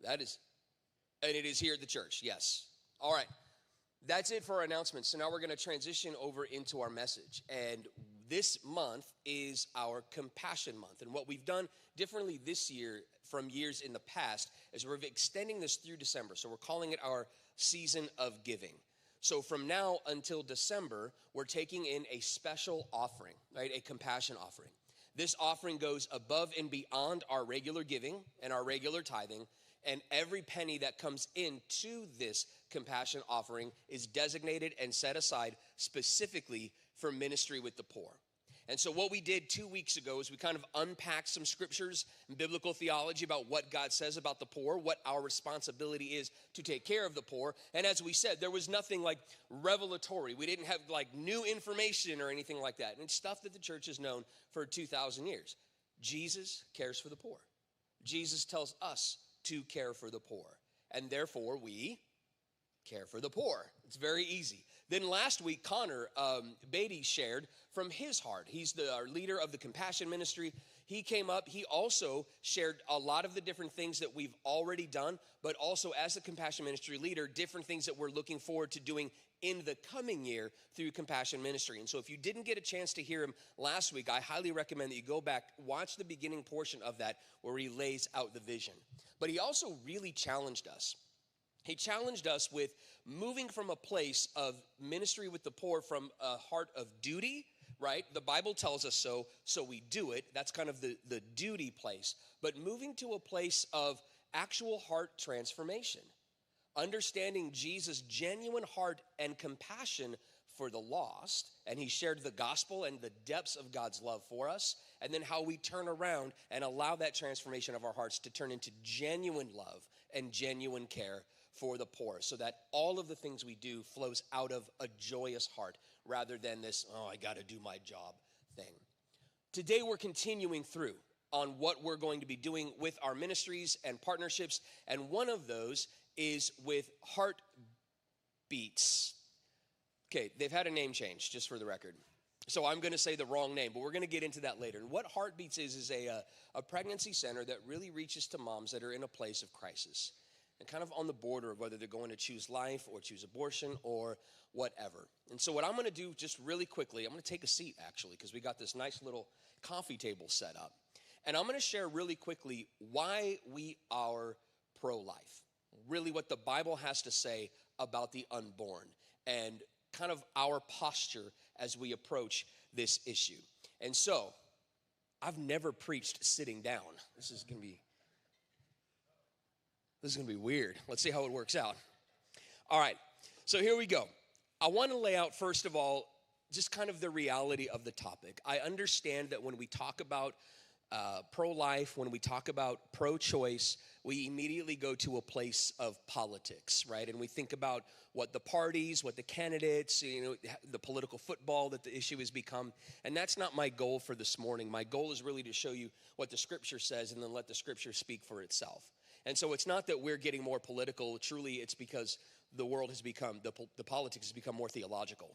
That is, and it is here at the church, yes. All right, that's it for our announcements. So now we're going to transition over into our message. And this month is our Compassion Month. And what we've done differently this year from years in the past is we're extending this through December. So we're calling it our season of giving. So from now until December, we're taking in a special offering, right? A compassion offering. This offering goes above and beyond our regular giving and our regular tithing, and every penny that comes into this compassion offering is designated and set aside specifically for ministry with the poor. And so what we did 2 weeks ago is we kind of unpacked some scriptures and biblical theology about what God says about the poor, what our responsibility is to take care of the poor. And as we said, there was nothing like revelatory. We didn't have like new information or anything like that. And it's stuff that the church has known for 2,000 years. Jesus cares for the poor. Jesus tells us to care for the poor. And therefore, we care for the poor. It's very easy. Then last week, Connor Beatty shared from his heart. He's our leader of the Compassion Ministry. He came up. He also shared a lot of the different things that we've already done, but also as a Compassion Ministry leader, different things that we're looking forward to doing in the coming year through Compassion Ministry. And so if you didn't get a chance to hear him last week, I highly recommend that you go back, watch the beginning portion of that where he lays out the vision. But he also really challenged us. He challenged us with moving from a place of ministry with the poor from a heart of duty, right? The Bible tells us so we do it. That's kind of the duty place. But moving to a place of actual heart transformation, understanding Jesus' genuine heart and compassion for the lost, and he shared the gospel and the depths of God's love for us, and then how we turn around and allow that transformation of our hearts to turn into genuine love and genuine care for the poor, so that all of the things we do flows out of a joyous heart rather than this, oh, I got to do my job thing. Today we're continuing through on what we're going to be doing with our ministries and partnerships, and one of those is with Heartbeats. Okay, they've had a name change, just for the record. So I'm going to say the wrong name, but we're going to get into that later. And what Heartbeats is a pregnancy center that really reaches to moms that are in a place of crisis and kind of on the border of whether they're going to choose life or choose abortion or whatever. And so what I'm going to do just really quickly, I'm going to take a seat actually because we got this nice little coffee table set up. And I'm going to share really quickly why we are pro-life, really what the Bible has to say about the unborn and kind of our posture as we approach this issue. And so I've never preached sitting down. This is going to be weird. Let's see how it works out. All right, so here we go. I want to lay out, first of all, just kind of the reality of the topic. I understand that when we talk about pro-life, when we talk about pro-choice, we immediately go to a place of politics, right? And we think about what the parties, what the candidates, the political football that the issue has become. And that's not my goal for this morning. My goal is really to show you what the scripture says and then let the scripture speak for itself. And so it's not that we're getting more political. Truly, it's because the world has become, the politics has become more theological.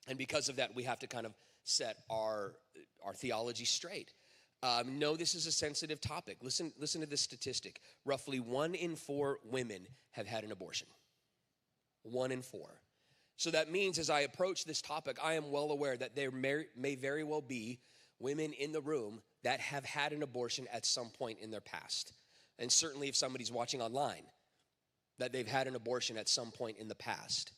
And because of that, we have to kind of set our theology straight. No, this is a sensitive topic. Listen to this statistic. Roughly 1 in 4 women have had an abortion. 1 in 4. So that means as I approach this topic, I am well aware that there may very well be women in the room that have had an abortion at some point in their past. And certainly if somebody's watching online, that they've had an abortion at some point in the past.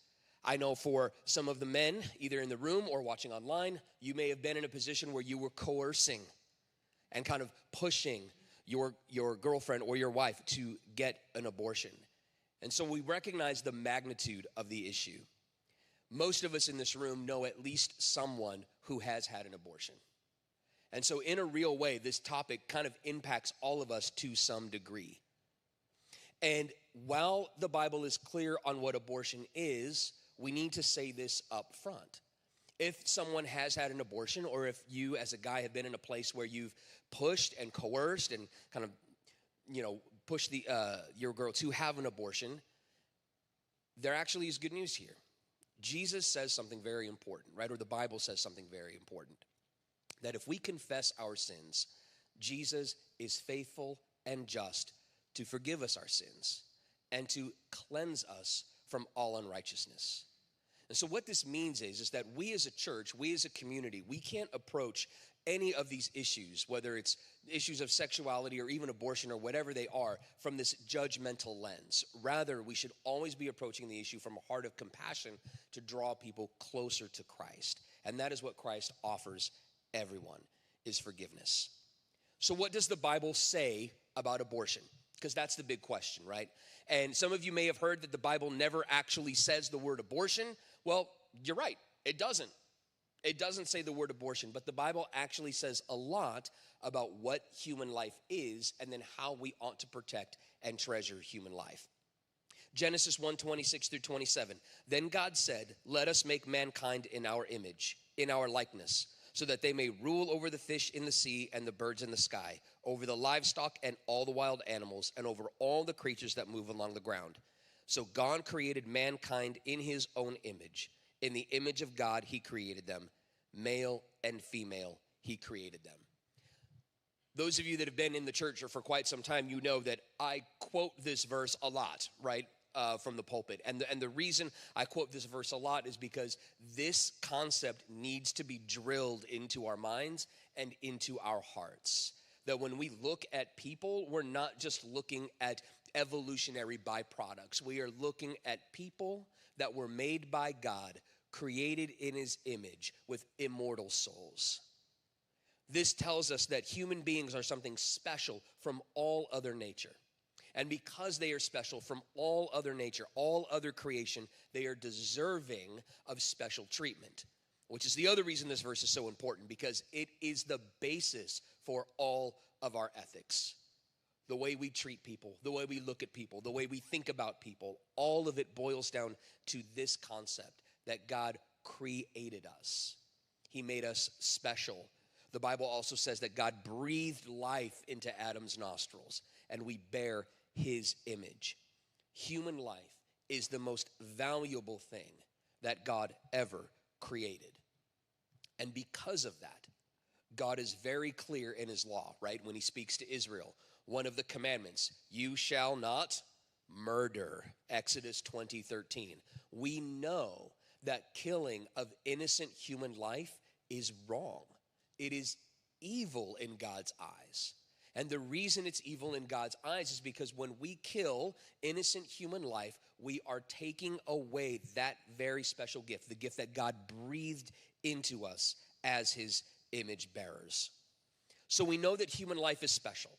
I know for some of the men, either in the room or watching online, you may have been in a position where you were coercing and kind of pushing your girlfriend or your wife to get an abortion. And so we recognize the magnitude of the issue. Most of us in this room know at least someone who has had an abortion. And so in a real way, this topic kind of impacts all of us to some degree. And while the Bible is clear on what abortion is, we need to say this up front. If someone has had an abortion, or if you as a guy have been in a place where you've pushed and coerced and kind of, pushed your girl to have an abortion, there actually is good news here. Jesus says something very important, right? Or the Bible says something very important. That if we confess our sins, Jesus is faithful and just to forgive us our sins, and to cleanse us from all unrighteousness. And so what this means is that we as a church, we as a community, we can't approach any of these issues, whether it's issues of sexuality or even abortion or whatever they are, from this judgmental lens. Rather, we should always be approaching the issue from a heart of compassion to draw people closer to Christ. And that is what Christ offers everyone, is forgiveness. So what does the Bible say about abortion? Because that's the big question, right? And some of you may have heard that the Bible never actually says the word abortion. Well, you're right, it doesn't. It doesn't say the word abortion, but the Bible actually says a lot about what human life is and then how we ought to protect and treasure human life. Genesis 1:26 through 27. Then God said, "Let us make mankind in our image, in our likeness, so that they may rule over the fish in the sea and the birds in the sky, over the livestock and all the wild animals, and over all the creatures that move along the ground." So God created mankind in his own image. In the image of God, he created them. Male and female, he created them. Those of you that have been in the church for quite some time, you know that I quote this verse a lot, right, from the pulpit. And the reason I quote this verse a lot is because this concept needs to be drilled into our minds and into our hearts. That when we look at people, we're not just looking at evolutionary byproducts. We are looking at people that were made by God, created in his image with immortal souls. This tells us that human beings are something special from all other nature. And because they are special from all other nature, all other creation, they are deserving of special treatment, which is the other reason this verse is so important, because it is the basis for all of our ethics. The way we treat people, the way we look at people, the way we think about people, all of it boils down to this concept that God created us. He made us special. The Bible also says that God breathed life into Adam's nostrils, and we bear his image. Human life is the most valuable thing that God ever created. And because of that, God is very clear in his law, right? When he speaks to Israel, one of the commandments, you shall not murder, Exodus 20:13. We know that killing of innocent human life is wrong. It is evil in God's eyes. And the reason it's evil in God's eyes is because when we kill innocent human life, we are taking away that very special gift, the gift that God breathed into us as his image bearers. So we know that human life is special.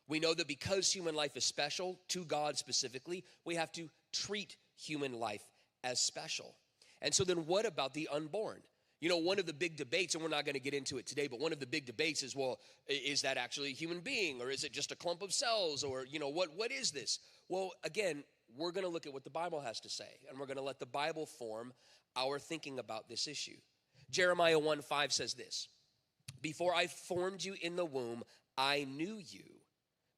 We know that because human life is special to God specifically, we have to treat human life as special. And so then what about the unborn? You know, one of the big debates, and we're not going to get into it today, but one of the big debates is, well, is that actually a human being, or is it just a clump of cells, or, you know, what is this? Well, again, we're going to look at what the Bible has to say, and we're going to let the Bible form our thinking about this issue. Jeremiah 1:5 says this, "Before I formed you in the womb, I knew you.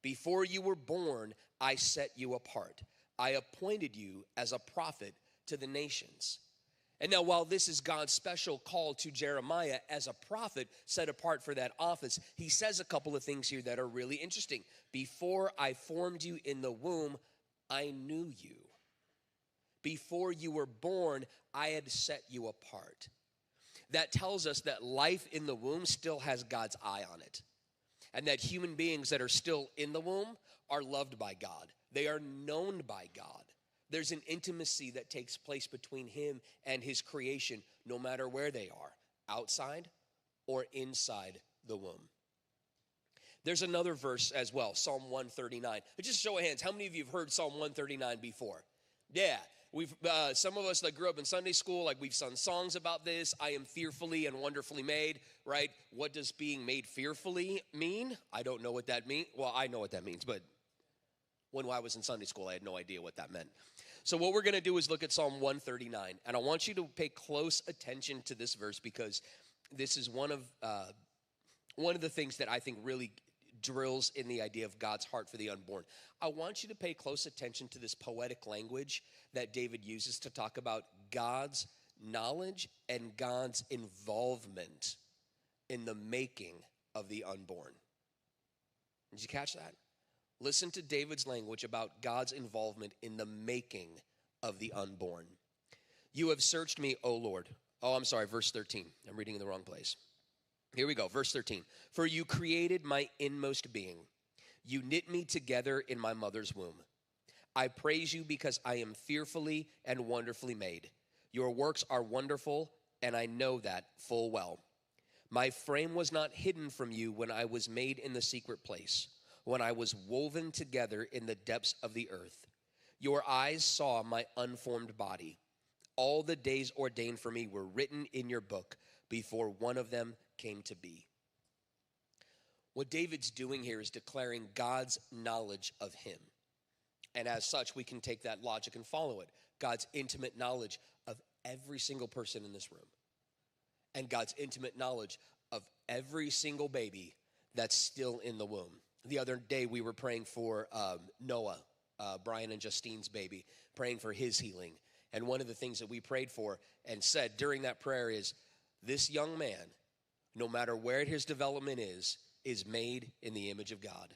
Before you were born, I set you apart. I appointed you as a prophet to the nations." And now, while this is God's special call to Jeremiah as a prophet set apart for that office, he says a couple of things here that are really interesting. Before I formed you in the womb, I knew you. Before you were born, I had set you apart. That tells us that life in the womb still has God's eye on it. And that human beings that are still in the womb are loved by God. They are known by God. There's an intimacy that takes place between him and his creation, no matter where they are, outside or inside the womb. There's another verse as well, Psalm 139. Just show of hands, how many of you have heard Psalm 139 before? Yeah, we've some of us that grew up in Sunday school, like we've sung songs about this. I am fearfully and wonderfully made, right? What does being made fearfully mean? I don't know what that means. Well, I know what that means, but when I was in Sunday school, I had no idea what that meant. So what we're going to do is look at Psalm 139, and I want you to pay close attention to this verse because this is one of the things that I think really drills in the idea of God's heart for the unborn. I want you to pay close attention to this poetic language that David uses to talk about God's knowledge and God's involvement in the making of the unborn. Did you catch that? Listen to David's language about God's involvement in the making of the unborn. You have searched me, O Lord. Oh, I'm sorry, verse 13. I'm reading in the wrong place. Here we go, verse 13. For you created my inmost being. You knit me together in my mother's womb. I praise you because I am fearfully and wonderfully made. Your works are wonderful, and I know that full well. My frame was not hidden from you when I was made in the secret place, when I was woven together in the depths of the earth. Your eyes saw my unformed body. All the days ordained for me were written in your book before one of them came to be. What David's doing here is declaring God's knowledge of him. And as such, we can take that logic and follow it. God's intimate knowledge of every single person in this room. And God's intimate knowledge of every single baby that's still in the womb. The other day, we were praying for Noah, Brian and Justine's baby, praying for his healing. And one of the things that we prayed for and said during that prayer is, this young man, no matter where his development is made in the image of God.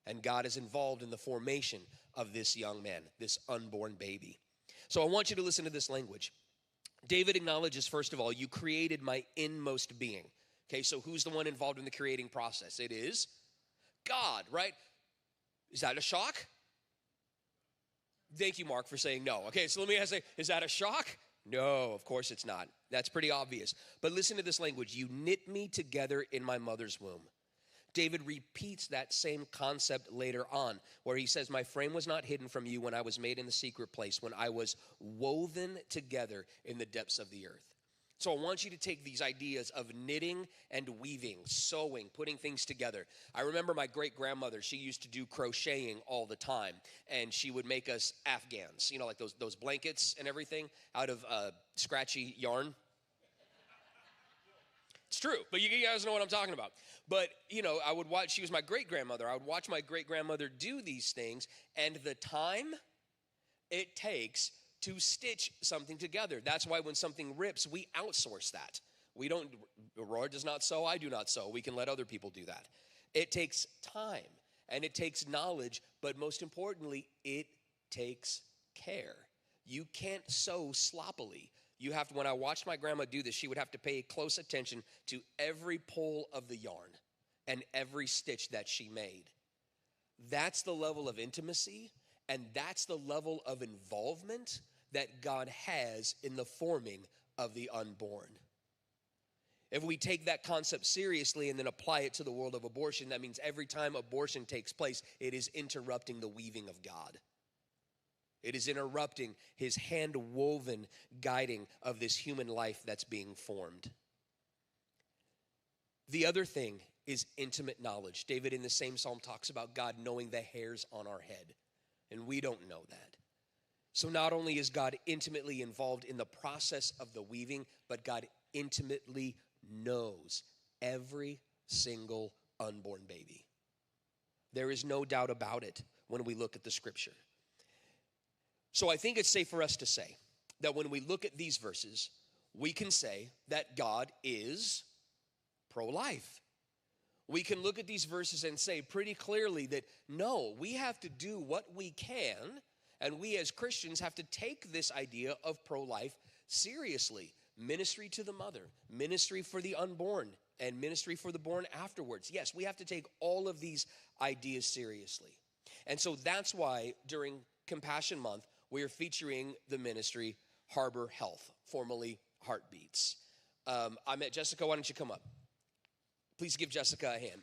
And God is involved in the formation of this young man, this unborn baby. So I want you to listen to this language. David acknowledges, first of all, you created my inmost being. Okay, so who's the one involved in the creating process? It is God, right? Is that a shock? Thank you, Mark, for saying no. Okay, so let me ask you, is that a shock? No, of course it's not. That's pretty obvious. But listen to this language. You knit me together in my mother's womb. David repeats that same concept later on, where he says, my frame was not hidden from you when I was made in the secret place, when I was woven together in the depths of the earth. So I want you to take these ideas of knitting and weaving, sewing, putting things together. I remember my great-grandmother, she used to do crocheting all the time, and she would make us Afghans, you know, like those blankets and everything out of scratchy yarn. It's true, but you guys know what I'm talking about. But, you know, I would watch, she was my great-grandmother. I would watch my great-grandmother do these things, and the time it takes to stitch something together. That's why when something rips, we outsource that. We don't, Roy does not sew, I do not sew. We can let other people do that. It takes time, and it takes knowledge, but most importantly, it takes care. You can't sew sloppily. You have to, when I watched my grandma do this, she would have to pay close attention to every pull of the yarn and every stitch that she made. That's the level of intimacy, and that's the level of involvement that God has in the forming of the unborn. If we take that concept seriously and then apply it to the world of abortion, that means every time abortion takes place, it is interrupting the weaving of God. It is interrupting his hand-woven guiding of this human life that's being formed. The other thing is intimate knowledge. David in the same psalm talks about God knowing the hairs on our head, and we don't know that. So not only is God intimately involved in the process of the weaving, but God intimately knows every single unborn baby. There is no doubt about it when we look at the scripture. So I think it's safe for us to say that when we look at these verses, we can say that God is pro-life. We can look at these verses and say pretty clearly that no, we have to do what we can, and we as Christians have to take this idea of pro-life seriously. Ministry to the mother, ministry for the unborn, and ministry for the born afterwards. Yes, we have to take all of these ideas seriously. And so that's why during Compassion Month, we are featuring the ministry Harbour Health, formerly Heartbeats. I met Jessica. Why don't you come up? Please give Jessica a hand.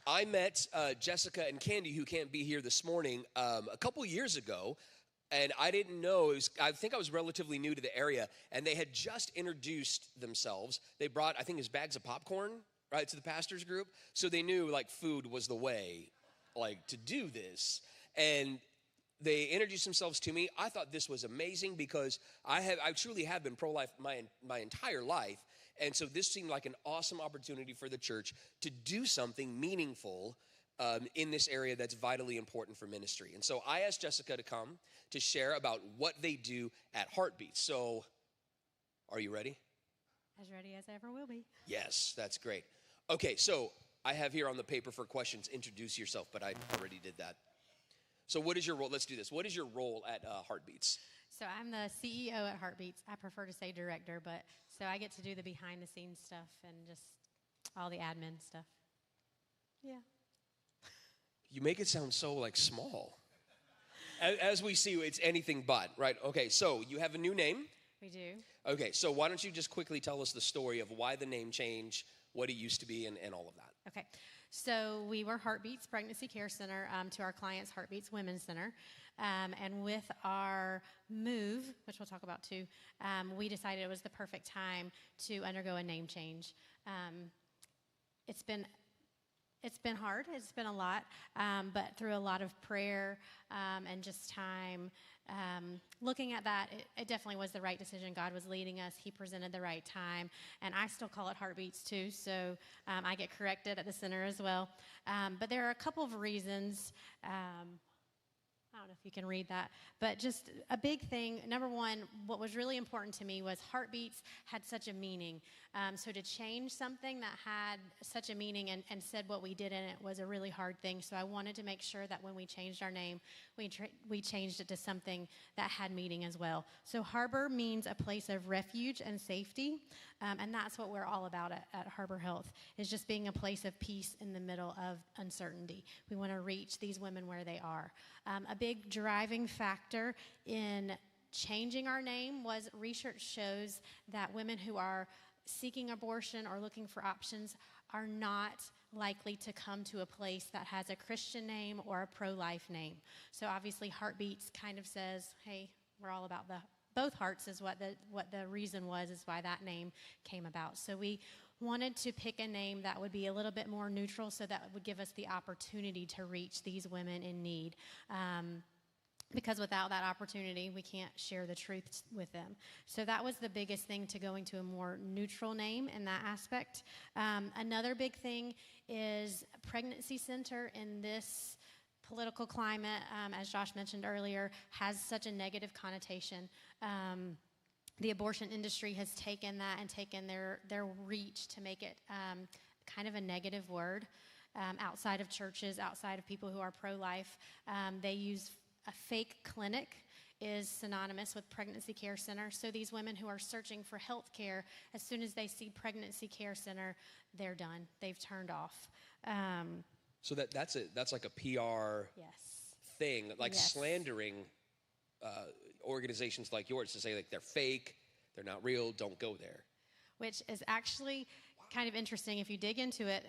I met Jessica and Candy, who can't be here this morning, a couple years ago, and I didn't know. I think I was relatively new to the area, and they had just introduced themselves. They brought, I think, bags of popcorn, right, to the pastors group, so they knew, like, food was the way, like, to do this. And they introduced themselves to me. I thought this was amazing because I truly have been pro-life my entire life. And so this seemed like an awesome opportunity for the church to do something meaningful in this area that's vitally important for ministry. And so I asked Jessica to come to share about what they do at Heartbeat. So are you ready? As ready as I ever will be. Yes, that's great. Okay, so I have here on the paper for questions, introduce yourself, but I already did that. So what is your role? Let's do this. What is your role at Heartbeats? So I'm the CEO at Heartbeats. I prefer to say director, but so I get to do the behind the scenes stuff and just all the admin stuff. Yeah. You make it sound so like small. As we see, it's anything but, right? Okay, so you have a new name. We do. Okay, so why don't you just quickly tell us the story of why the name change, what it used to be, and all of that. Okay. So we were Heartbeats Pregnancy Care Center to our clients, Heartbeats Women's Center. And with our move, which we'll talk about too, we decided it was the perfect time to undergo a name change. It's been hard. It's been a lot, but through a lot of prayer and just time, looking at that, it definitely was the right decision. God was leading us. He presented the right time. And I still call it Heartbeats too, so I get corrected at the center as well. But there are a couple of reasons. I don't know if you can read that, but just a big thing. Number one, what was really important to me was Heartbeats had such a meaning. So to change something that had such a meaning and said what we did in it was a really hard thing. So I wanted to make sure that when we changed our name, we changed it to something that had meaning as well. So Harbour means a place of refuge and safety, and that's what we're all about at Harbour Health, is just being a place of peace in the middle of uncertainty. We want to reach these women where they are. A big driving factor in changing our name was research shows that women who are seeking abortion or looking for options are not likely to come to a place that has a Christian name or a pro-life name. So obviously Heartbeats kind of says, hey, we're all about both hearts is what the reason was, is why that name came about. So we wanted to pick a name that would be a little bit more neutral, so that would give us the opportunity to reach these women in need. Because without that opportunity, we can't share the truth with them. So that was the biggest thing, to going to a more neutral name in that aspect. Another big thing is pregnancy center in this political climate, as Josh mentioned earlier, has such a negative connotation. The abortion industry has taken that and taken their reach to make it kind of a negative word. Outside of churches, outside of people who are pro-life, they use a fake clinic is synonymous with pregnancy care center. So these women who are searching for health care, as soon as they see pregnancy care center, they're done. They've turned off. So that's like a PR thing, like slandering organizations like yours, to say like they're fake, they're not real, don't go there. Which is actually kind of interesting if you dig into it.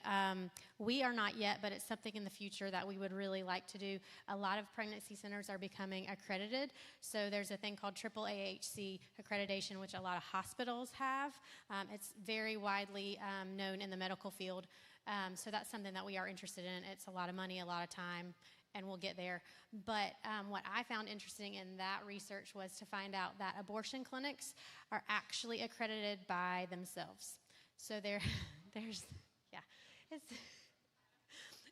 We are not yet, but it's something in the future that we would really like to do. A lot of pregnancy centers are becoming accredited. So there's a thing called AAAHC accreditation, which a lot of hospitals have. It's very widely known in the medical field. So that's something that we are interested in. It's a lot of money, a lot of time, and we'll get there. But what I found interesting in that research was to find out that abortion clinics are actually accredited by themselves. So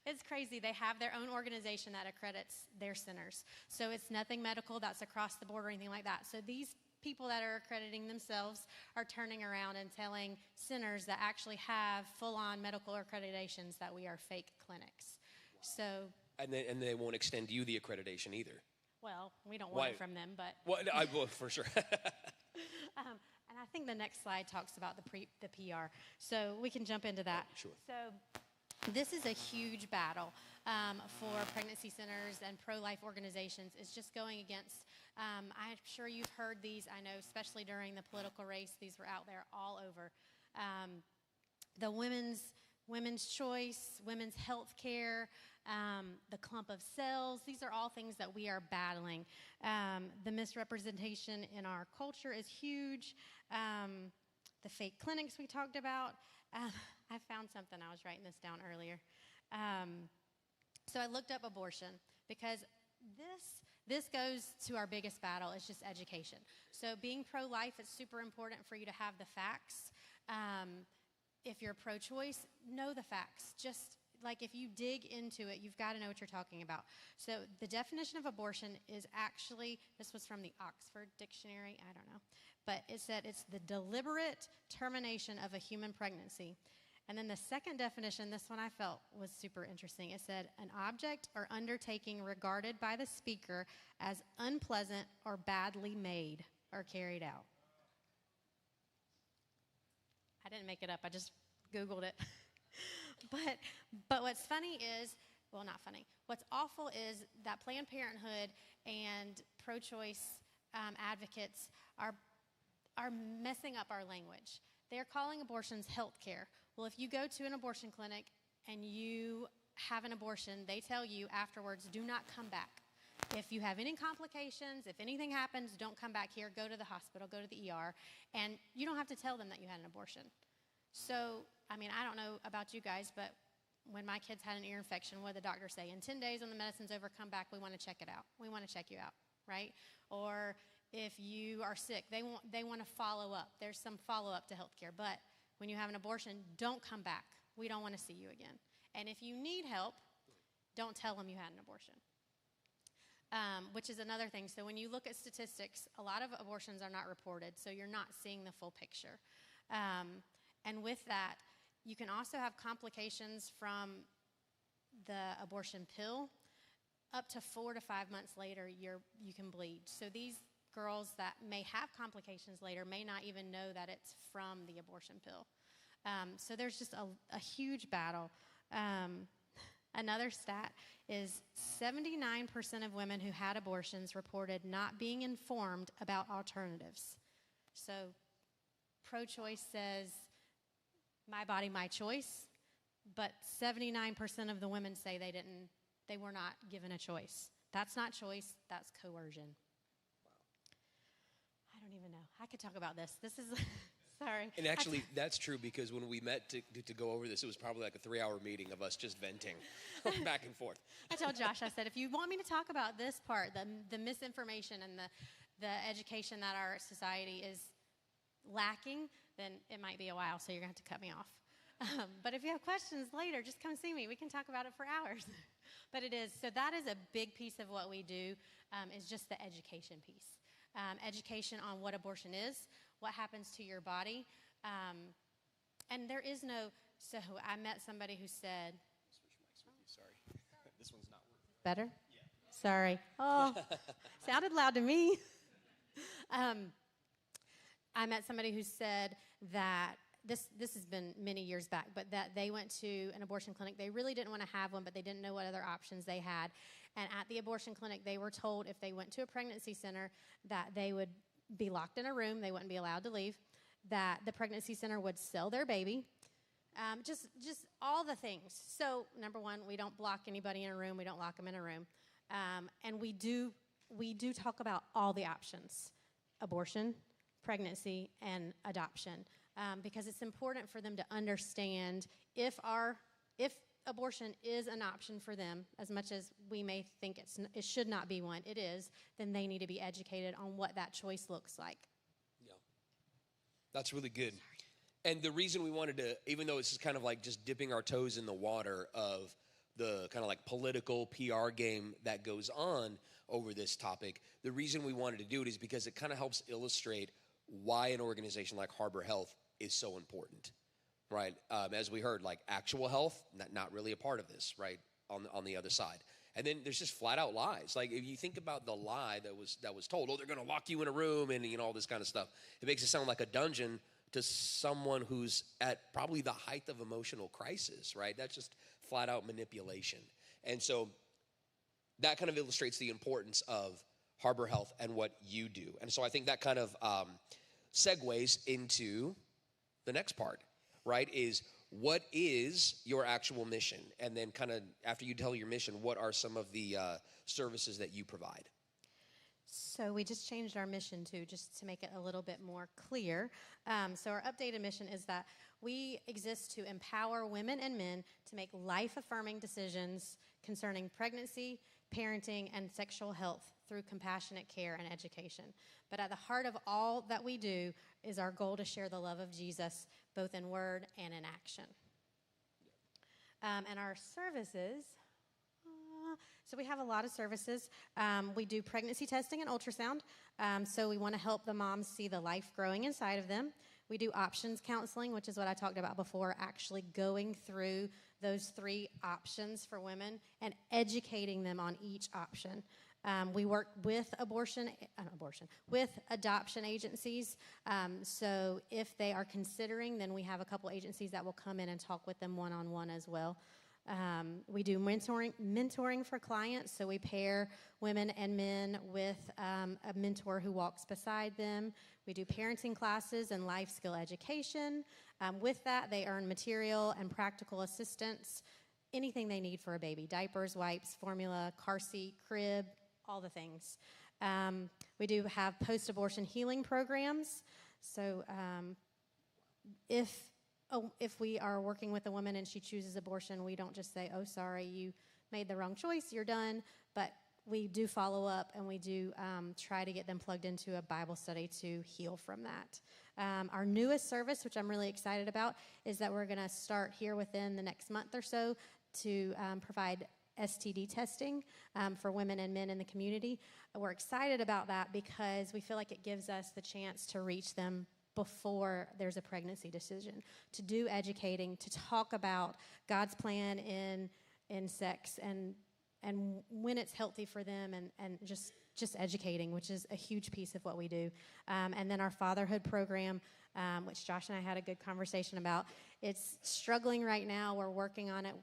it's crazy. They have their own organization that accredits their centers. So it's nothing medical that's across the board or anything like that. So these people that are accrediting themselves are turning around and telling centers that actually have full-on medical accreditations that we are fake clinics. So and they won't extend you the accreditation either. Well, we don't want it from them, but I will for sure. And I think the next slide talks about the PR. So we can jump into that. Sure. So this is a huge battle for pregnancy centers and pro-life organizations. It's just going against, I'm sure you've heard these, I know, especially during the political race, these were out there all over. The women's choice, women's health care, the clump of cells, these are all things that we are battling. The misrepresentation in our culture is huge. The fake clinics we talked about. I found something, I was writing this down earlier. So I looked up abortion because this goes to our biggest battle, is just education. So being pro-life, it's super important for you to have the facts. If you're pro-choice, know the facts. Just like if you dig into it, you've got to know what you're talking about. So the definition of abortion is actually, this was from the Oxford Dictionary, I don't know, but it said it's the deliberate termination of a human pregnancy. And then the second definition, this one I felt was super interesting. It said, an object or undertaking regarded by the speaker as unpleasant or badly made or carried out. I didn't make it up. I just Googled it. But what's funny is, well, not funny. What's awful is that Planned Parenthood and pro-choice advocates are messing up our language. They're calling abortions health care. Well, if you go to an abortion clinic and you have an abortion, they tell you afterwards, do not come back. If you have any complications, if anything happens, don't come back here. Go to the hospital, go to the ER. And you don't have to tell them that you had an abortion. So, I mean, I don't know about you guys, but when my kids had an ear infection, what did the doctor say? In 10 days when the medicine's over, come back. We want to check it out. We want to check you out, right? Or if you are sick, they want to follow up. There's some follow-up to healthcare. But when you have an abortion, don't come back. We don't want to see you again. And if you need help, don't tell them you had an abortion, which is another thing. So when you look at statistics, a lot of abortions are not reported, so you're not seeing the full picture. And with that, you can also have complications from the abortion pill. Up to 4 to 5 months later, you can bleed. So these girls that may have complications later may not even know that it's from the abortion pill. So there's just a huge battle. Another stat is 79% of women who had abortions reported not being informed about alternatives. So pro-choice says, my body, my choice, but 79% of the women say they were not given a choice. That's not choice, that's coercion. Wow. I don't even know. I could talk about this. This is, sorry. And actually, that's true, because when we met to go over this, it was probably like a 3-hour meeting of us just venting back and forth. I told Josh, I said, if you want me to talk about this part, the misinformation and the education that our society is lacking, then it might be a while, so you're going to have to cut me off. But if you have questions later, just come see me. We can talk about it for hours. But it is, so that is a big piece of what we do, is just the education piece. Education on what abortion is, what happens to your body. And there is no, so I met somebody who said. Switch mics with you, sorry. This one's not working. Better? Yeah. Sorry. Oh, sounded loud to me. I met somebody who said that this has been many years back, but that they went to an abortion clinic. They really didn't want to have one, but they didn't know what other options they had. And at the abortion clinic, they were told if they went to a pregnancy center that they would be locked in a room, they wouldn't be allowed to leave, that the pregnancy center would sell their baby, just all the things. So, number one, we don't block anybody in a room. We don't lock them in a room. And we do talk about all the options: abortion, pregnancy, and adoption, because it's important for them to understand if abortion is an option for them, as much as we may think it should not be one, it is, then they need to be educated on what that choice looks like. Yeah, that's really good. And the reason we wanted to, even though this is kind of like just dipping our toes in the water of the kind of like political PR game that goes on over this topic, the reason we wanted to do it is because it kind of helps illustrate why an organization like Harbour Health is so important, right? As we heard, like actual health, not really a part of this, right? On the other side. And then there's just flat out lies. Like if you think about the lie that was told, oh, they're going to lock you in a room and all this kind of stuff. It makes it sound like a dungeon to someone who's at probably the height of emotional crisis, right? That's just flat out manipulation. And so that kind of illustrates the importance of Harbour Health and what you do. And so I think that kind of segues into the next part, right? Is what is your actual mission? And then kind of after you tell your mission, what are some of the services that you provide? So we just changed our mission too, just to make it a little bit more clear. So our updated mission is that we exist to empower women and men to make life-affirming decisions concerning pregnancy, parenting, and sexual health through compassionate care and education. But at the heart of all that we do is our goal to share the love of Jesus, both in word and in action. And our services, so we have a lot of services. We do pregnancy testing and ultrasound. So we want to help the moms see the life growing inside of them. We do options counseling, which is what I talked about before, actually going through those 3 options for women and educating them on each option. We work with with adoption agencies. So if they are considering, then we have a couple agencies that will come in and talk with them one-on-one as well. We do mentoring for clients. So we pair women and men with a mentor who walks beside them. We do parenting classes and life skill education. With that, they earn material and practical assistance, anything they need for a baby: diapers, wipes, formula, car seat, crib, all the things. We do have post-abortion healing programs. So if we are working with a woman and she chooses abortion, we don't just say, oh, sorry, you made the wrong choice, you're done. But we do follow up, and we do try to get them plugged into a Bible study to heal from that. Our newest service, which I'm really excited about, is that we're going to start here within the next month or so to provide STD testing for women and men in the community. We're excited about that because we feel like it gives us the chance to reach them before there's a pregnancy decision, to do educating, to talk about God's plan in sex and when it's healthy for them, and just educating, which is a huge piece of what we do. And then our fatherhood program, which Josh and I had a good conversation about. It's struggling right now. We're working on it.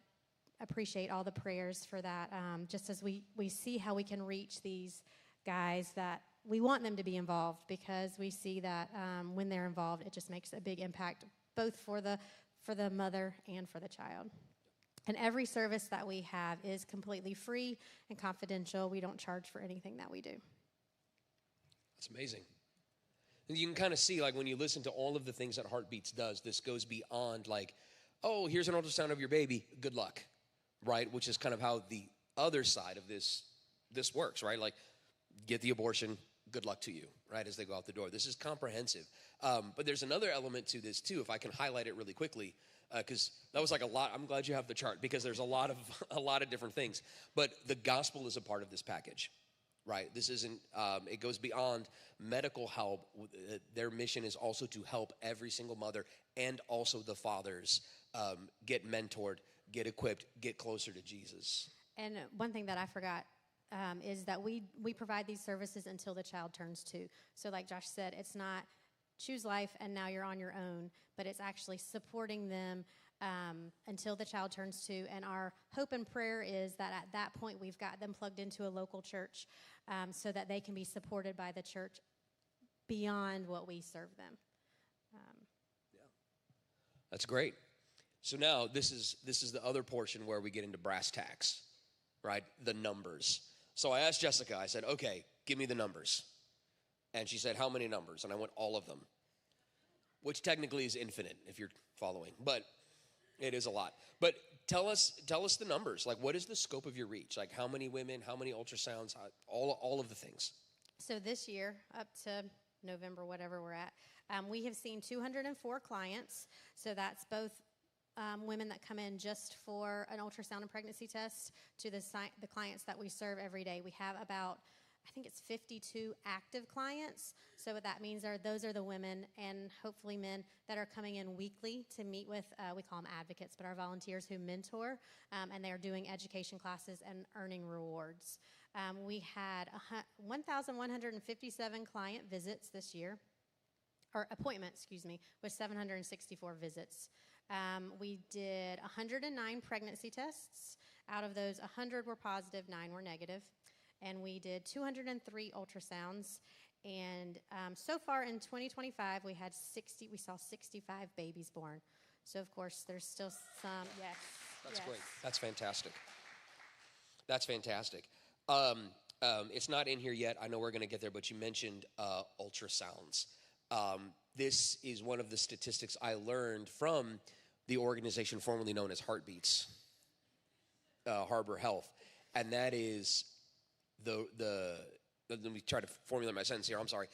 Appreciate all the prayers for that, just as we see how we can reach these guys that we want them to be involved, because we see that when they're involved, it just makes a big impact, both for the mother and for the child. And every service that we have is completely free and confidential. We don't charge for anything that we do. That's amazing. And you can kind of see, like, when you listen to all of the things that Heartbeats does, this goes beyond, like, oh, here's an ultrasound of your baby, good luck, right? Which is kind of how the other side of this works, right? Like, get the abortion, good luck to you, right, as they go out the door. This is comprehensive. But there's another element to this, too, if I can highlight it really quickly, because that was like a lot. I'm glad you have the chart, because there's a lot of different things. But the gospel is a part of this package, right? This isn't, it goes beyond medical help. Their mission is also to help every single mother and also the fathers get mentored, get equipped, get closer to Jesus. And one thing that I forgot is that we provide these services until the child turns 2. So like Josh said, it's not choose life and now you're on your own, but it's actually supporting them until the child turns 2. And our hope and prayer is that at that point we've got them plugged into a local church so that they can be supported by the church beyond what we serve them. Yeah, that's great. So now this is the other portion where we get into brass tacks, right? The numbers. So I asked Jessica, I said, okay, give me the numbers. And she said, how many numbers? And I went, all of them, which technically is infinite if you're following, but it is a lot. But tell us the numbers. Like, what is the scope of your reach? Like, how many women, how many ultrasounds, all of the things. So this year, up to November, whatever we're at, we have seen 204 clients. So that's both women that come in just for an ultrasound and pregnancy test to the clients that we serve every day. We have about, I think it's 52 active clients. So what that means those are the women and hopefully men that are coming in weekly to meet with, we call them advocates, but our volunteers who mentor, and they are doing education classes and earning rewards. We had 1,157 client visits this year, or appointments, with 764 visits. We did 109 pregnancy tests. Out of those, 100 were positive, 9 were negative. And we did 203 ultrasounds. And so far in 2025, we saw 65 babies born. So, of course, there's still some, yes. That's yes. great. That's fantastic. That's fantastic. It's not in here yet. I know we're going to get there, but you mentioned ultrasounds. This is one of the statistics I learned from the organization formerly known as Heartbeats, Harbour Health, and that is let me try to formulate my sentence here. I'm sorry.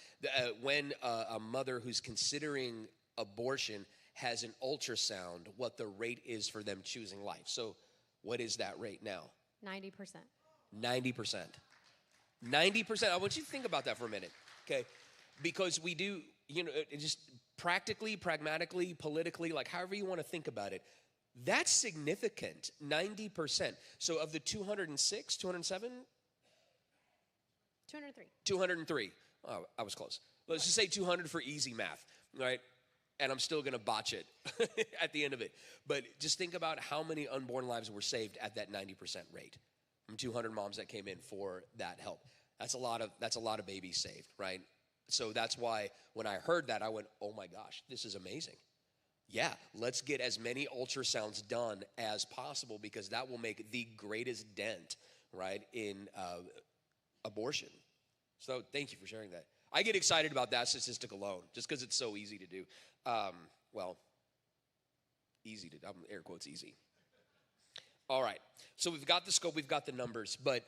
When a mother who's considering abortion has an ultrasound, what the rate is for them choosing life. So what is that rate now? 90%. 90%. 90%. I want you to think about that for a minute, okay? Because we do, just practically, pragmatically, politically, like however you want to think about it, that's significant, 90%. So of the 206, 207? 203. 203. Oh, I was close. Let's just say 200 for easy math, right? And I'm still going to botch it at the end of it. But just think about how many unborn lives were saved at that 90% rate from 200 moms that came in for that help. That's a lot of babies saved, right? So that's why when I heard that, I went, oh my gosh, this is amazing. Yeah, let's get as many ultrasounds done as possible because that will make the greatest dent, right, in abortion. So thank you for sharing that. I get excited about that statistic alone just because it's so easy to do. Easy to, air quotes easy. All right, so we've got the scope, we've got the numbers, but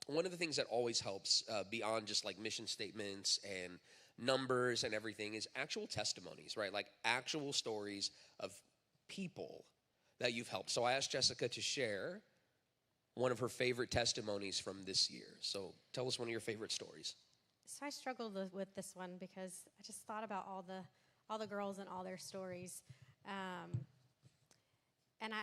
one of the things that always helps beyond just like mission statements and numbers and everything is actual testimonies, right? Like actual stories of people that you've helped. So I asked Jessica to share one of her favorite testimonies from this year. So tell us one of your favorite stories. So I struggled with this one because I just thought about all the girls and all their stories, and I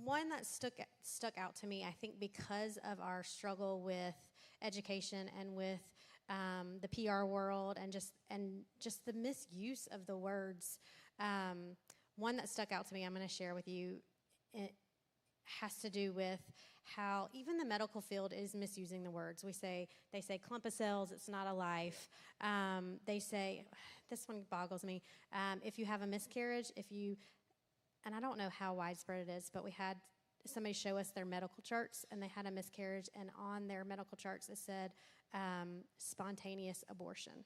one that stuck out to me. I think because of our struggle with education and with the PR world and just the misuse of the words. One that stuck out to me, I'm going to share with you. It has to do with how even the medical field is misusing the words. They say clump of cells, it's not a life. They say, this one boggles me, if you have a miscarriage, and I don't know how widespread it is, but we had somebody show us their medical charts, and they had a miscarriage, and on their medical charts it said spontaneous abortion,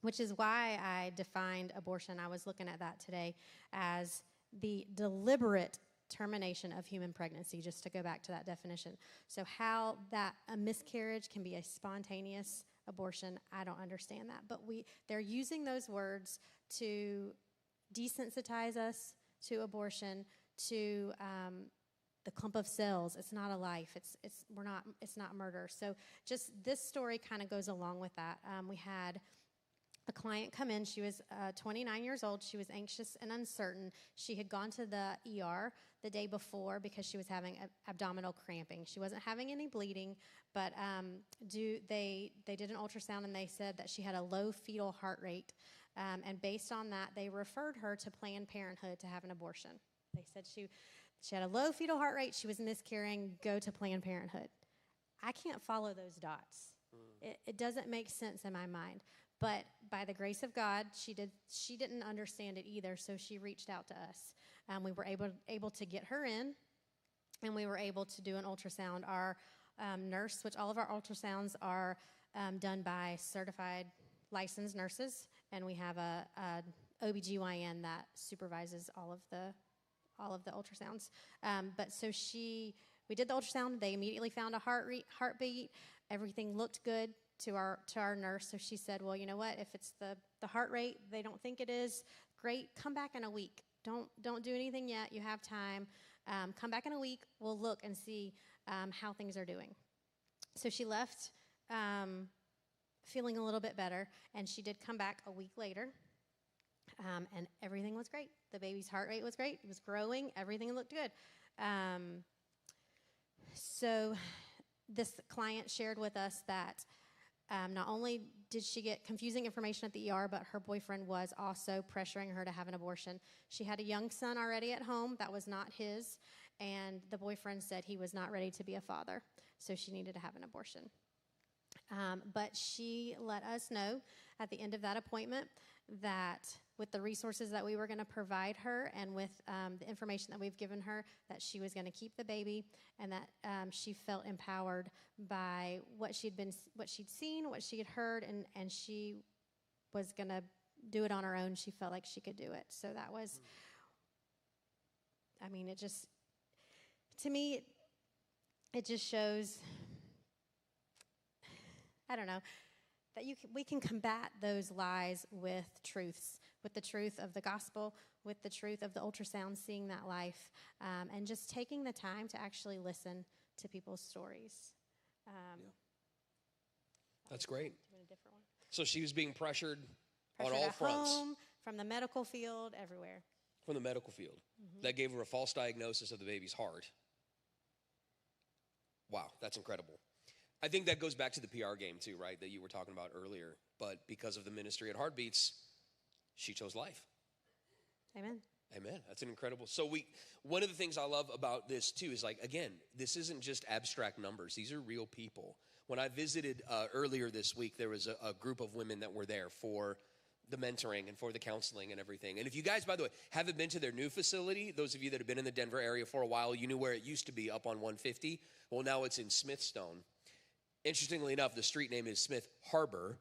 which is why I defined abortion. I was looking at that today as the deliberate termination of human pregnancy, just to go back to that definition. So how that a miscarriage can be a spontaneous abortion, I don't understand that. But they're using those words to desensitize us to abortion, to the clump of cells. It's not a life. It's not murder. So just this story kind of goes along with that. We had a client come in. She was 29 years old. She was anxious and uncertain. She had gone to the ER the day before because she was having abdominal cramping. She wasn't having any bleeding, but they did an ultrasound and they said that she had a low fetal heart rate. And based on that, they referred her to Planned Parenthood to have an abortion. They said she had a low fetal heart rate. She was miscarrying. Go to Planned Parenthood. I can't follow those dots. It doesn't make sense in my mind. But by the grace of God, she didn't understand it either, so she reached out to us. We were able to get her in, and we were able to do an ultrasound. Our nurse, which all of our ultrasounds are done by certified licensed nurses, and we have a OBGYN that supervises all of the ultrasounds. We did the ultrasound. They immediately found a heartbeat. Everything looked good to our nurse. So she said, well, you know what? If it's the heart rate, they don't think it is, great. Come back in a week. Don't do anything yet. You have time. Come back in a week. We'll look and see how things are doing. So she left feeling a little bit better, and she did come back a week later, and everything was great. The baby's heart rate was great. It was growing. Everything looked good. So this client shared with us that not only did she get confusing information at the ER, but her boyfriend was also pressuring her to have an abortion. She had a young son already at home that was not his, and the boyfriend said he was not ready to be a father, so she needed to have an abortion. But she let us know at the end of that appointment that with the resources that we were going to provide her and with the information that we've given her, that she was going to keep the baby, and that she felt empowered by what she'd seen, what she had heard, and she was going to do it on her own. She felt like she could do it. So that was, it just, to me, it just shows, I don't know, that we can combat those lies with truths, with the truth of the gospel, with the truth of the ultrasound, seeing that life, and just taking the time to actually listen to people's stories. That's great. Doing a different one. So she was being pressured On Pressured all at fronts. home, from the medical field, everywhere. From the medical field. That gave her a false diagnosis of the baby's heart. Wow, that's incredible. I think that goes back to the PR game too, right, that you were talking about earlier. But because of the ministry at Heartbeats, she chose life. Amen. Amen. That's an incredible. So one of the things I love about this too is, like, again, this isn't just abstract numbers. These are real people. When I visited earlier this week, there was a group of women that were there for the mentoring and for the counseling and everything. And if you guys, by the way, haven't been to their new facility, those of you that have been in the Denver area for a while, you knew where it used to be up on 150. Well, now it's in Smithstone. Interestingly enough, the street name is Smith Harbour,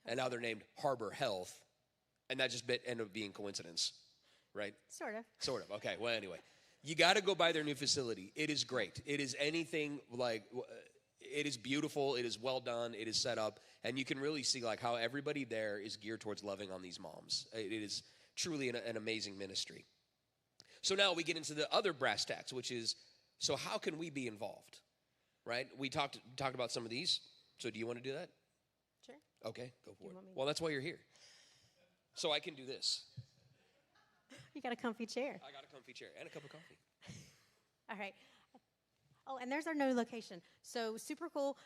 and now they're named Harbour Health. And that just ended up being coincidence, right? Sort of. Sort of. Okay. Well, anyway, you got to go by their new facility. It is great. It is anything like, it is beautiful. It is well done. It is set up. And you can really see like how everybody there is geared towards loving on these moms. It is truly an amazing ministry. So now we get into the other brass tacks, which is, so how can we be involved, right? We talked about some of these. So do you want to do that? Sure. Okay, go for it. Well, that's why you're here. So I can do this. You got a comfy chair. I got a comfy chair and a cup of coffee. All right. Oh, and there's our new location. So super cool.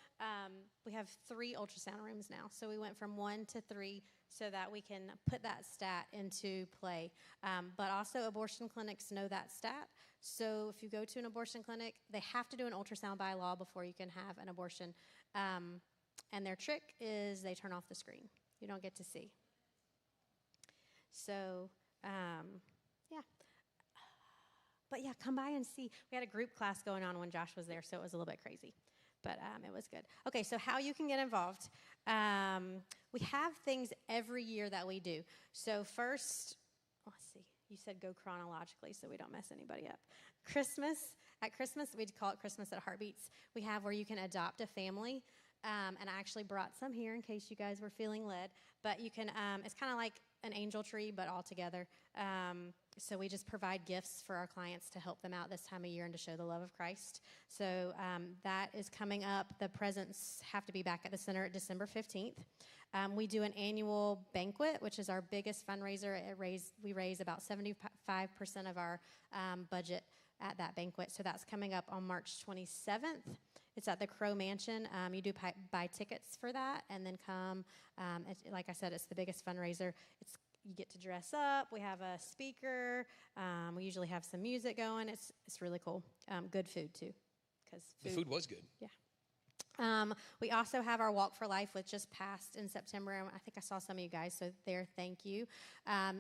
We have 3 ultrasound rooms now. So we went from 1 to 3 so that we can put that stat into play. But also abortion clinics know that stat. So if you go to an abortion clinic, they have to do an ultrasound by law before you can have an abortion. And their trick is they turn off the screen. You don't get to see. So, yeah. But yeah, come by and see. We had a group class going on when Josh was there, so it was a little bit crazy. But it was good. Okay, so how you can get involved. We have things every year that we do. So first, let's see. You said go chronologically so we don't mess anybody up. At Christmas, we'd call it Christmas at Heartbeats. We have where you can adopt a family. And I actually brought some here in case you guys were feeling led. But you can, it's kind of like an angel tree, but all together. So we just provide gifts for our clients to help them out this time of year and to show the love of Christ. So that is coming up. The presents have to be back at the center at December 15th. We do an annual banquet, which is our biggest fundraiser. We raise about 75% of our budget at that banquet. So that's coming up on March 27th. It's at the Crow Mansion. You do buy tickets for that and then come. Like I said, it's the biggest fundraiser. You get to dress up. We have a speaker. We usually have some music going. It's really cool. Good food, too. The food was good. Yeah. We also have our Walk for Life, which just passed in September. I think I saw some of you guys, so there, thank you.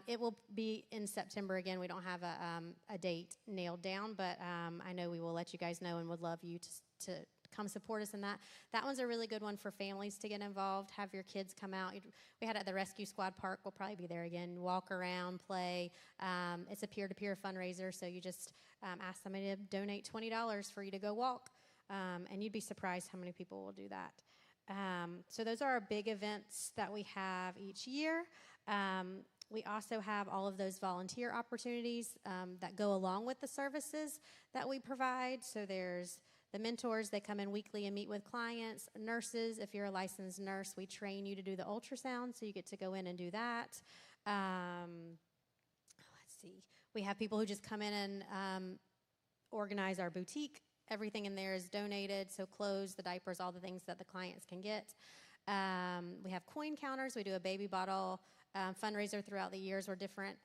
It will be in September again. We don't have a date nailed down, but I know we will let you guys know and would love you to come support us in that. That one's a really good one for families to get involved. Have your kids come out. We had it at the Rescue Squad Park. We'll probably be there again. Walk around, play. It's a peer-to-peer fundraiser, so you just ask somebody to donate $20 for you to go walk. And you'd be surprised how many people will do that. So those are our big events that we have each year. We also have all of those volunteer opportunities that go along with the services that we provide. So there's the mentors. They come in weekly and meet with clients. Nurses, if you're a licensed nurse, we train you to do the ultrasound, so you get to go in and do that. Let's see. We have people who just come in and organize our boutique. Everything in there is donated, so clothes, the diapers, all the things that the clients can get. We have coin counters. We do a baby bottle fundraiser throughout the years where different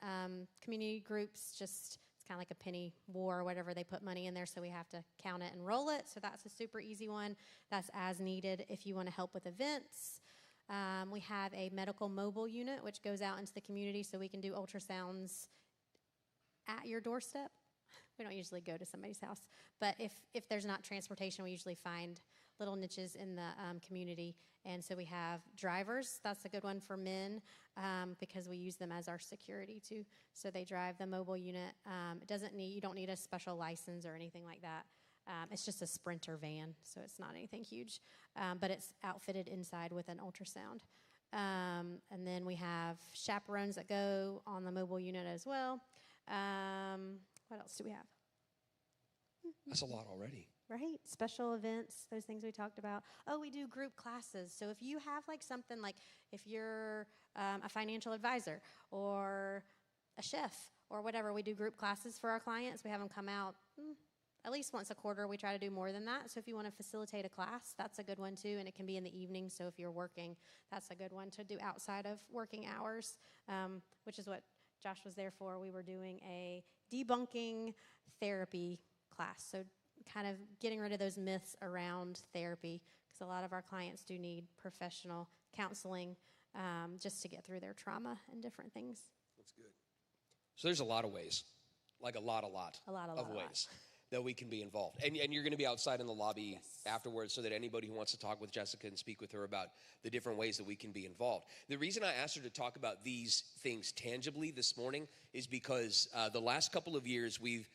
community groups it's kind of like a penny war or whatever. They put money in there, so we have to count it and roll it. So that's a super easy one. That's as needed if you want to help with events. We have a medical mobile unit, which goes out into the community so we can do ultrasounds at your doorstep. We don't usually go to somebody's house. But if there's not transportation, we usually find little niches in the community. And so we have drivers. That's a good one for men because we use them as our security too. So they drive the mobile unit. You don't need a special license or anything like that. It's just a Sprinter van, so it's not anything huge. But it's outfitted inside with an ultrasound. And then we have chaperones that go on the mobile unit as well. What else do we have? That's a lot already. right? Special events, those things we talked about. Oh, we do group classes. So if you have like something like if you're a financial advisor or a chef or whatever, we do group classes for our clients. We have them come out at least once a quarter. We try to do more than that. So if you want to facilitate a class, that's a good one too. And it can be in the evening. So if you're working, that's a good one to do outside of working hours, which is what Josh was there for. We were doing a debunking therapy class. So kind of getting rid of those myths around therapy, because a lot of our clients do need professional counseling just to get through their trauma and different things. That's good. So there's a lot of ways, like a lot of ways that we can be involved. And you're going to be outside in the lobby afterwards so that anybody who wants to talk with Jessica and speak with her about the different ways that we can be involved. The reason I asked her to talk about these things tangibly this morning is because the last couple of years we've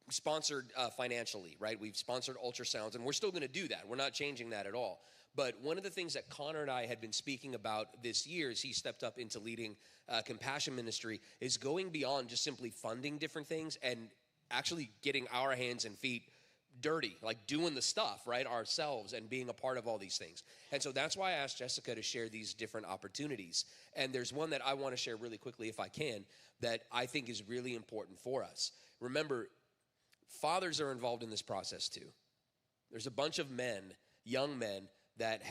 sponsored financially, right? We've sponsored ultrasounds, and we're still going to do that. We're not changing that at all. But one of the things that Connor and I had been speaking about this year as he stepped up into leading compassion ministry is going beyond just simply funding different things and actually getting our hands and feet dirty, like doing the stuff, right, ourselves and being a part of all these things. And so that's why I asked Jessica to share these different opportunities. And there's one that I want to share really quickly, if I can, that I think is really important for us. Remember, fathers are involved in this process too. There's a bunch of men, young men, that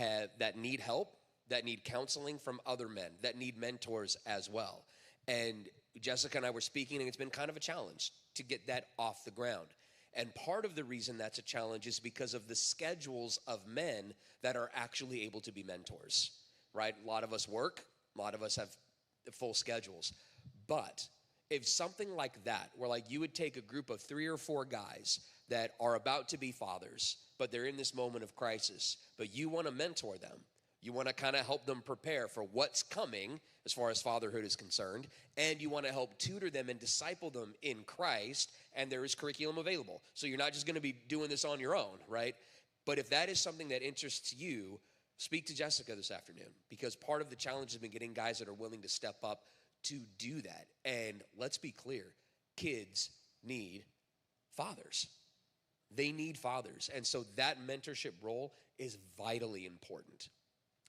need help, that need counseling from other men, that need mentors as well. And Jessica and I were speaking, and it's been kind of a challenge to get that off the ground. And part of the reason that's a challenge is because of the schedules of men that are actually able to be mentors, right? A lot of us work, a lot of us have full schedules. But if something like that, where like you would take a group of 3 or 4 guys that are about to be fathers, but they're in this moment of crisis, but you want to mentor them. You want to kind of help them prepare for what's coming as far as fatherhood is concerned, and you want to help tutor them and disciple them in Christ, and there is curriculum available. So you're not just going to be doing this on your own, right? But if that is something that interests you, speak to Jessica this afternoon, because part of the challenge has been getting guys that are willing to step up to do that. And let's be clear, kids need fathers. They need fathers. And so that mentorship role is vitally important.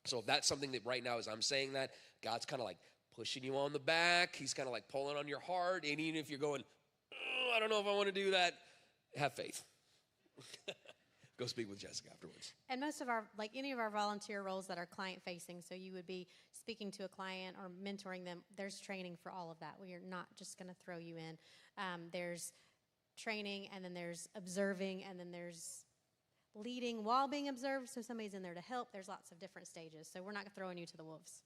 So if that's something that right now, as I'm saying that, God's kind of like pushing you on the back. He's kind of like pulling on your heart. And even if you're going, oh, I don't know if I want to do that, have faith. Go speak with Jessica afterwards. And most of our, like any of our volunteer roles that are client facing, so you would be speaking to a client or mentoring them, there's training for all of that. We are not just going to throw you in. There's training, and then there's observing, and then there's leading while being observed. So somebody's in there to help. There's lots of different stages. So we're not throwing you to the wolves.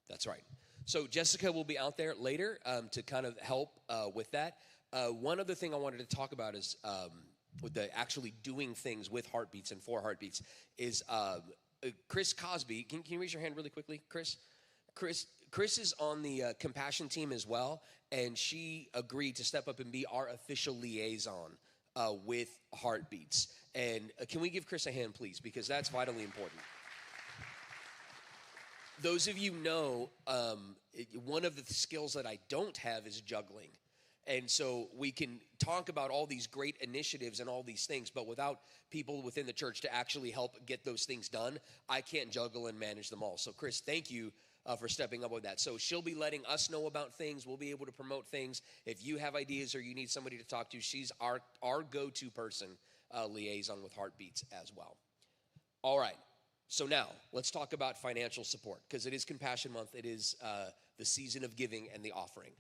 That's right. So Jessica will be out there later to kind of help with that. One other thing I wanted to talk about is with the actually doing things with Heartbeats and for Heartbeats is Chris Cosby. Can you raise your hand really quickly, Chris? Chris is on the compassion team as well, and she agreed to step up and be our official liaison with Heartbeats. And can we give Chris a hand, please, because that's vitally important. Those of you know, one of the skills that I don't have is juggling. And so we can talk about all these great initiatives and all these things, but without people within the church to actually help get those things done, I can't juggle and manage them all. So Chris, thank you for stepping up with that. So she'll be letting us know about things. We'll be able to promote things. If you have ideas or you need somebody to talk to, she's our go-to person, liaison with Heartbeats as well. All right. So now let's talk about financial support, because it is Compassion Month. It is the season of giving and the offering.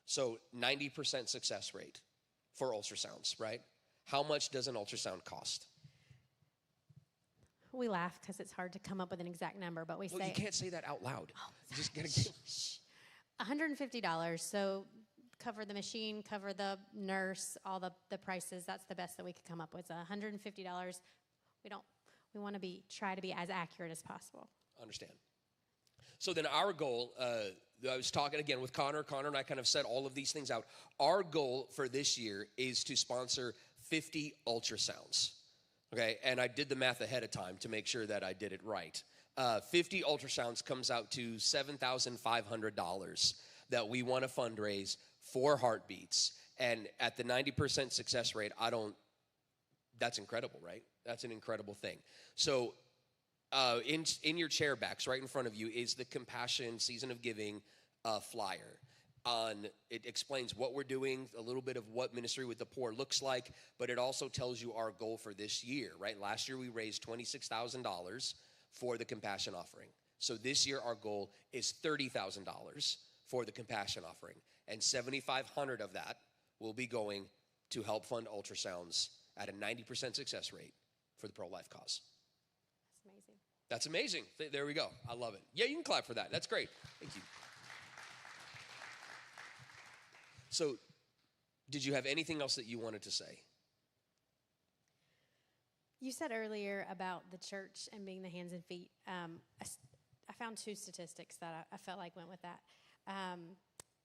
So 90% success rate for ultrasounds, right? How much does an ultrasound cost? We laugh because it's hard to come up with an exact number, but we say... you can't say that out loud. Oh, you just gotta $150. So cover the machine, cover the nurse, all the prices. That's the best that we could come up with. So $150. We want to try to be as accurate as possible. Understand. So then our goal, I was talking again with Connor. Connor and I kind of set all of these things out. Our goal for this year is to sponsor 50 ultrasounds. Okay, and I did the math ahead of time to make sure that I did it right. 50 ultrasounds comes out to $7,500 that we want to fundraise for Heartbeats. And at the 90% success rate, I don't That's incredible, right? That's an incredible thing. So in your chair backs right in front of you is the Compassion Season of Giving flyer. It explains what we're doing, a little bit of what Ministry with the Poor looks like, but it also tells you our goal for this year, right? Last year we raised $26,000 for the Compassion Offering. So this year our goal is $30,000 for the Compassion Offering, and $7,500 of that will be going to help fund ultrasounds at a 90% success rate for the pro-life cause. That's amazing. That's amazing. There we go. I love it. Yeah, you can clap for that. That's great. Thank you. So, did you have anything else that you wanted to say? You said earlier about the church and being the hands and feet. I found two statistics that I felt like went with that.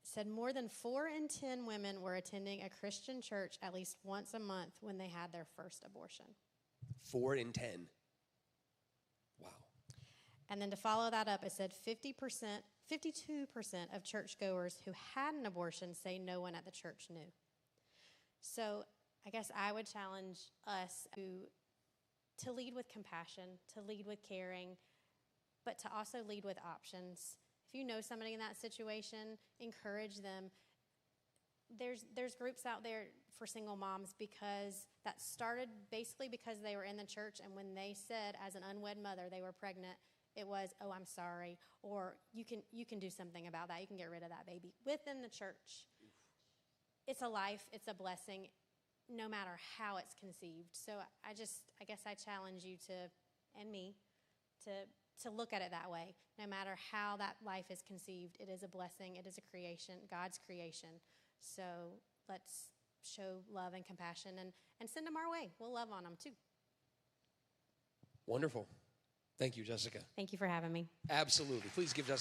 Said more than 4 in 10 women were attending a Christian church at least once a month when they had their first abortion. 4 in 10. Wow. And then to follow that up, it said 52% of churchgoers who had an abortion say no one at the church knew. So I guess I would challenge us to lead with compassion, to lead with caring, but to also lead with options. If you know somebody in that situation, encourage them. There's groups out there for single moms because that started basically because they were in the church, and when they said as an unwed mother they were pregnant, it was, oh, I'm sorry, or you can do something about that. You can get rid of that baby. Within the church, it's a life, it's a blessing, no matter how it's conceived. So I guess I challenge you and me to look at it that way. No matter how that life is conceived, it is a blessing, it is a creation, God's creation. So let's show love and compassion and send them our way. We'll love on them too. Wonderful. Thank you, Jessica. Thank you for having me. Absolutely. Please give Jessica